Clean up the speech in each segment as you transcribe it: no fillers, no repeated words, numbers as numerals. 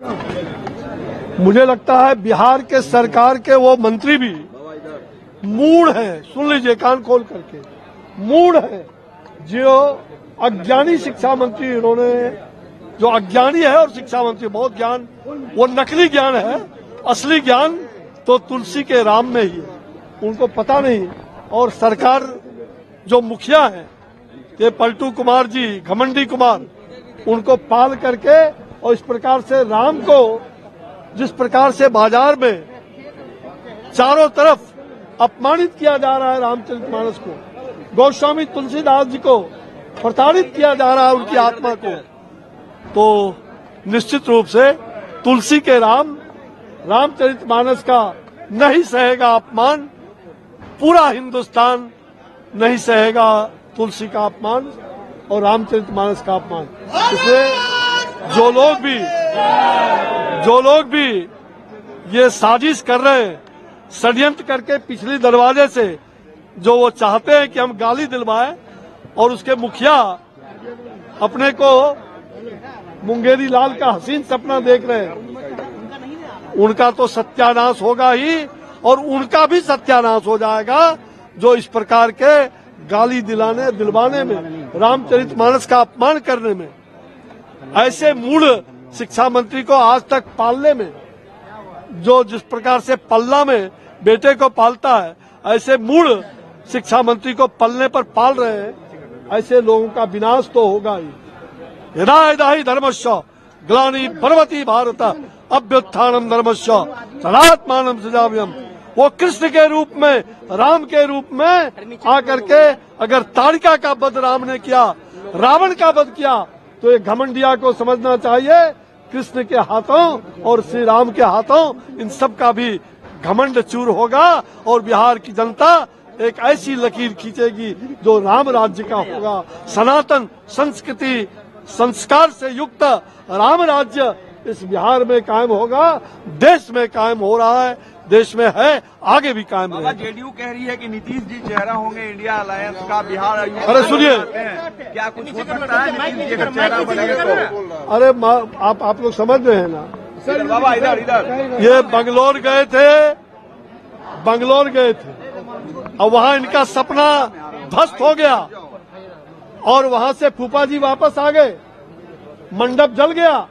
मुझे लगता है बिहार के सरकार के वो मंत्री भी मूढ़ हैं। सुन लीजिए कान खोल करके, मूढ़ है। जो अज्ञानी शिक्षा मंत्री इन्होंने, जो अज्ञानी है और शिक्षा मंत्री बहुत ज्ञान, वो नकली ज्ञान है। असली ज्ञान तो तुलसी के राम में ही है, उनको पता नहीं। और सरकार जो मुखिया है ये पलटू कुमार जी, घमंडी कुमार, उनको पाल करके और इस प्रकार से राम को, जिस प्रकार से बाजार में चारों तरफ अपमानित किया जा रहा है रामचरितमानस को, गोस्वामी तुलसीदास जी को प्रताड़ित किया जा रहा है उनकी आत्मा को, तो निश्चित रूप से तुलसी के रामचरितमानस का नहीं सहेगा अपमान। पूरा हिंदुस्तान नहीं सहेगा तुलसी का अपमान और रामचरितमानस का अपमान। इसलिए जो लोग भी ये साजिश कर रहे हैं, षड्यंत्र करके पिछले दरवाजे से, जो वो चाहते हैं कि हम गाली दिलवाएं और उसके मुखिया अपने को मुंगेरी लाल का हसीन सपना देख रहे हैं, उनका तो सत्यानाश होगा ही और उनका भी सत्यानाश हो जाएगा जो इस प्रकार के गाली दिलवाने में, रामचरितमानस का अपमान करने में, ऐसे मूढ़ शिक्षा मंत्री को आज तक पालने में, जो जिस प्रकार से पल्ला में बेटे को पालता है, ऐसे मूढ़ शिक्षा मंत्री को पलने पर पाल रहे हैं, ऐसे लोगों का विनाश तो होगा ही। यदा यदा हि धर्मस्य ग्लानि भवति भारत अभ्युत्थानम धर्मस्य तदात्मानं सृजाम्यहम्। वो कृष्ण के रूप में, राम के रूप में आकर के अगर ताड़िका का वध राम ने किया, रावण का वध किया, तो ये घमंडिया को समझना चाहिए कृष्ण के हाथों और श्री राम के हाथों इन सब का भी घमंड चूर होगा और बिहार की जनता एक ऐसी लकीर खींचेगी जो राम राज्य का होगा। सनातन संस्कृति संस्कार से युक्त राम राज्य इस बिहार में कायम होगा, देश में कायम हो रहा है, देश में है, आगे भी कायम रहेगा। जेडीयू कह रही है कि नीतीश जी चेहरा होंगे इंडिया अलायंस का बिहार। अरे सुनिए, क्या कुछ हो सकता है नीतीश जी का चेहरा बनेंगे तो? अरे आप लोग समझ रहे हैं ना। बाबा इधर ये बंगलोर गए थे और वहाँ इनका सपना ध्वस्त हो गया और वहाँ से फूफा जी वापस आ गए, मंडप जल गया,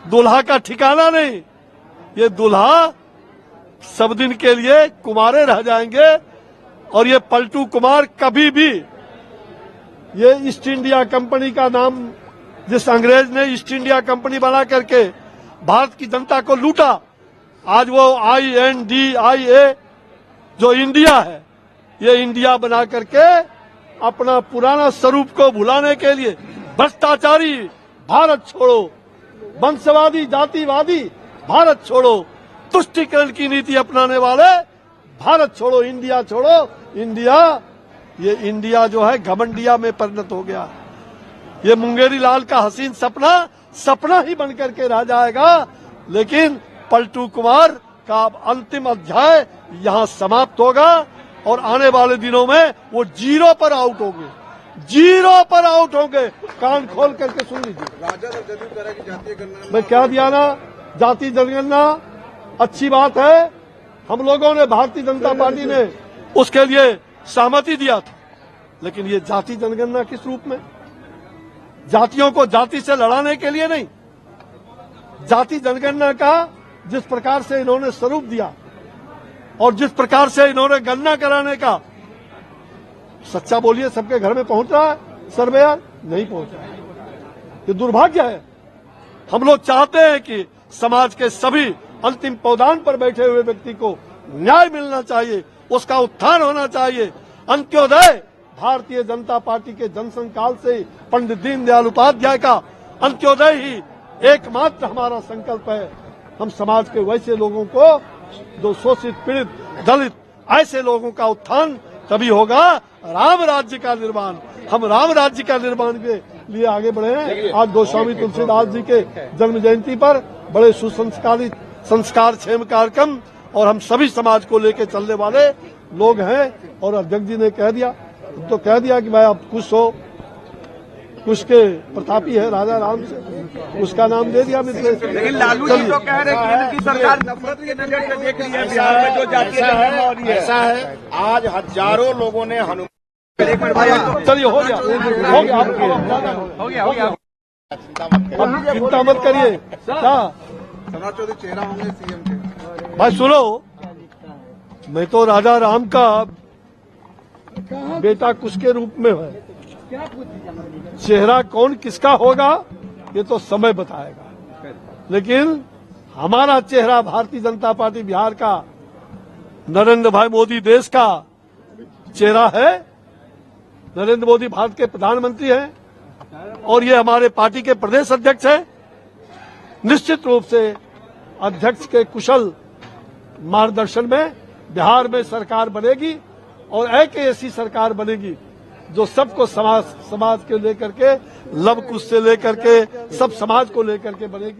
दूल्हा का ठिकाना नहीं। ये दूल्हा सब दिन के लिए कुमारे रह जाएंगे और ये पलटू कुमार कभी भी, ये ईस्ट इंडिया कंपनी का नाम, जिस अंग्रेज ने ईस्ट इंडिया कंपनी बना करके भारत की जनता को लूटा, आज वो INDIA जो इंडिया है, ये इंडिया बना करके अपना पुराना स्वरूप को भुलाने के लिए भ्रष्टाचारी भारत छोड़ो, वंशवादी जातिवादी भारत छोड़ो, तुष्टीकरण की नीति अपनाने वाले भारत छोड़ो, इंडिया छोड़ो, इंडिया, ये इंडिया जो है घमंडिया में परिणत हो गया। ये मुंगेरी लाल का हसीन सपना ही बन करके रह जाएगा। लेकिन पलटू कुमार का अंतिम अध्याय यहाँ समाप्त होगा और आने वाले दिनों में वो जीरो पर आउट होंगे। कान खोल करके सुन लीजिए। मैं क्या दिया ना, जाति जनगणना अच्छी बात है, हम लोगों ने, भारतीय जनता पार्टी ने उसके लिए सहमति दिया था, लेकिन ये जाति जनगणना किस रूप में? जातियों को जाति से लड़ाने के लिए नहीं। जाति जनगणना का जिस प्रकार से इन्होंने स्वरूप दिया और जिस प्रकार से इन्होंने गणना कराने का, सच्चा बोलिए, सबके घर में पहुंच रहा है सर्वे? नहीं पहुंच रहा है। ये दुर्भाग्य है। हम लोग चाहते हैं कि समाज के सभी अंतिम पौधान पर बैठे हुए व्यक्ति को न्याय मिलना चाहिए, उसका उत्थान होना चाहिए। अंत्योदय भारतीय जनता पार्टी के जनसंघ काल से पंडित दीनदयाल उपाध्याय का अंत्योदय ही एकमात्र हमारा संकल्प है। हम समाज के वैसे लोगों को, जो शोषित, पीड़ित, दलित, ऐसे लोगों का उत्थान तभी होगा, राम राज्य का निर्माण। हम राम राज्य का निर्माण के लिए आगे बढ़े हैं। आज गोस्वामी तुलसीदास जी के जन्म जयंती पर बड़े सुसंस्कारित संस्कारक्षेम कार्यक्रम और हम सभी समाज को लेकर चलने वाले लोग हैं। और अध्यक्ष जी ने कह दिया कि भाई आप खुश हो, कुछ के प्रतापी है राजा राम से, उसका नाम दे दिया मिथिलेश। लेकिन लालू जी तो कह रहे हैं कि इनकी सरकार नफरत के नजर से देख रही है बिहार में जो जातीय दंगा हो रही है। ऐसा है, आज हजारों लोगों ने हनुमान चलिए हो गया हो गया अब चिंता मत करिए। क्या चेहरा होंगे सीएम के। भाई सुनो, मैं तो राजा राम का बेटा कुछ के रूप में है, चेहरा कौन किसका होगा ये तो समय बताएगा, लेकिन हमारा चेहरा भारतीय जनता पार्टी बिहार का, नरेंद्र भाई मोदी देश का चेहरा है। नरेंद्र मोदी भारत के प्रधानमंत्री हैं और ये हमारे पार्टी के प्रदेश अध्यक्ष हैं। निश्चित रूप से अध्यक्ष के कुशल मार्गदर्शन में बिहार में सरकार बनेगी और एक ऐसी सरकार बनेगी जो सबको समाज के लेकर के, लव कुश से लेकर के सब समाज को लेकर के बनेगी।